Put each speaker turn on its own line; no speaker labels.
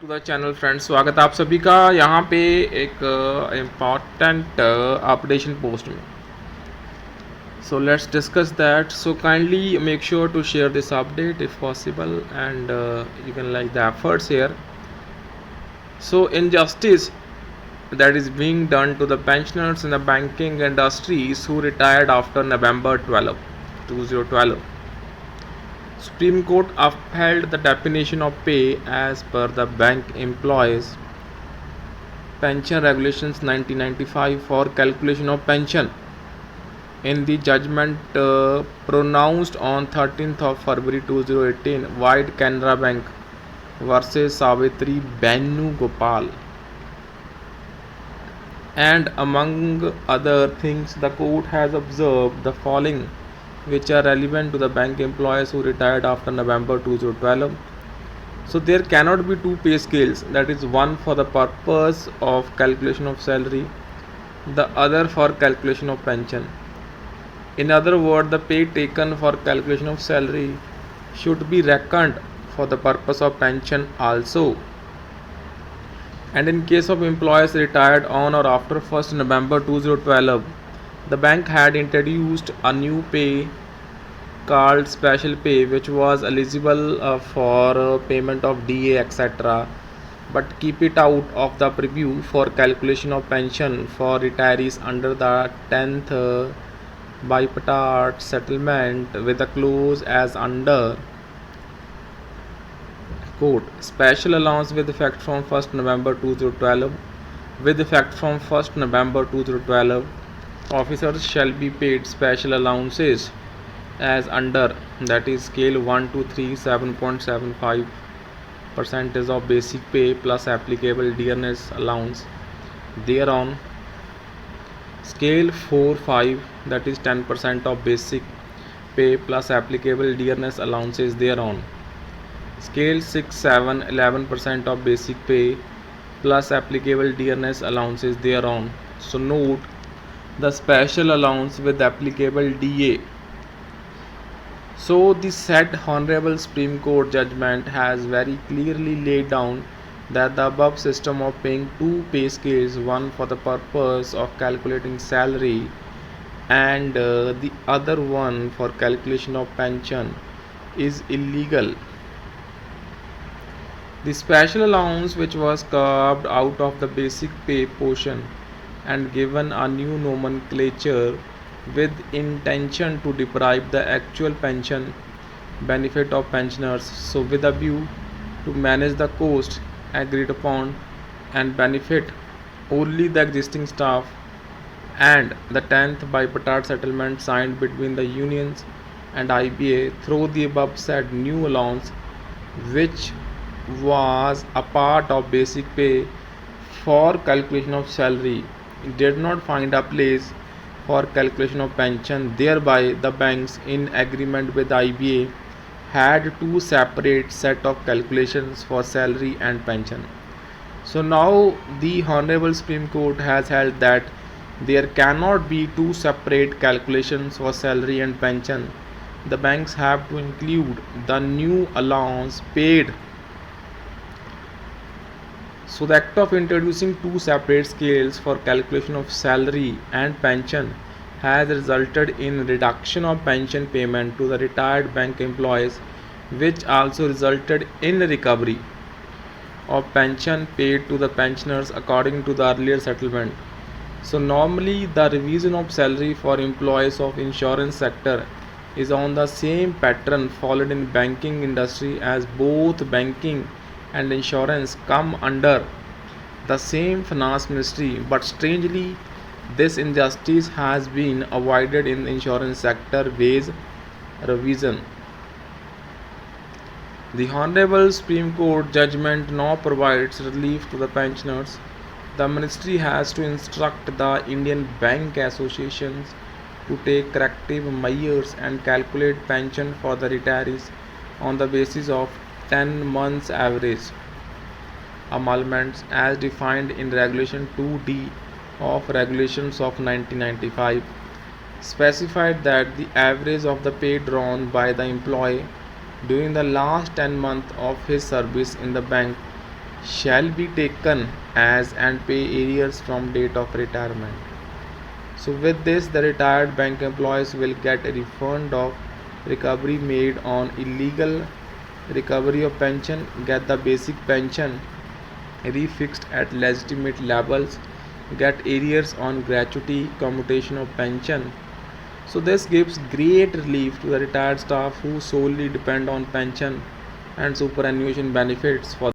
To the channel friends, स्वागत है आप सभी का यहाँ पे एक इम्पॉर्टेंट अपडेशन पोस्ट में. So let's discuss that. So kindly make sure to share this update if possible, and you can like the efforts here. So injustice that is being done to the pensioners in the banking industries who retired after November 2012. Supreme Court upheld the definition of pay as per the Bank Employees Pension Regulations 1995 for calculation of pension. In the judgment pronounced on 13th of February 2018, White Canara Bank versus Savitri Benu Gopal. And among other things, the court has observed the following, which are relevant to the bank employees who retired after November 2012. So there cannot be two pay scales, that is one for the purpose of calculation of salary, the other for calculation of pension. In other words, the pay taken for calculation of salary should be reckoned for the purpose of pension also. And in case of employees retired on or after 1st November 2012, the bank had introduced a new pay called special pay, which was eligible for payment of DA etc., but keep it out of the preview for calculation of pension for retirees under the 10th bipartite settlement with a clause as under quote special allowance with effect from 1st November 2012. With effect from 1st November 2012, officers shall be paid special allowances as under, that is scale 1 to 3 7.75 percentage of basic pay plus applicable dearness allowance thereon, scale 4-5, that is 10% of basic pay plus applicable dearness allowances thereon, scale 6-7 11% of basic pay plus applicable dearness allowances thereon. So note, the special allowance with applicable DA. So the said Honorable Supreme Court judgment has very clearly laid down that the above system of paying two pay scales, one for the purpose of calculating salary and the other one for calculation of pension, is illegal. The special allowance, which was carved out of the basic pay portion and given a new nomenclature with intention to deprive the actual pension benefit of pensioners, so with a view to manage the cost agreed upon and benefit only the existing staff, and the 10th bipartite settlement signed between the unions and IBA through the above said new allowance, which was a part of basic pay for calculation of salary, did not find a place for calculation of pension. Thereby, the banks, in agreement with IBA, had two separate set of calculations for salary and pension. So now the Honorable Supreme Court has held that there cannot be two separate calculations for salary and pension. The banks have to include the new allowance paid. So the act of introducing two separate scales for calculation of salary and pension has resulted in reduction of pension payment to the retired bank employees, which also resulted in recovery of pension paid to the pensioners according to the earlier settlement. So normally the revision of salary for employees of insurance sector is on the same pattern followed in banking industry, as both banking and insurance come under the same finance ministry, but strangely this injustice has been avoided in the insurance sector wage revision. The Honorable Supreme Court judgment now provides relief to the pensioners. The ministry has to instruct the Indian Bank Associations to take corrective measures and calculate pension for the retirees on the basis of 10 months average emoluments as defined in Regulation 2D of Regulations of 1995, specified that the average of the pay drawn by the employee during the last 10 months of his service in the bank shall be taken as and pay arrears from date of retirement. So with this, the retired bank employees will get a refund of recovery made on illegal recovery of pension, get the basic pension refixed at legitimate levels, get arrears on gratuity commutation of pension. So this gives great relief to the retired staff who solely depend on pension and superannuation benefits for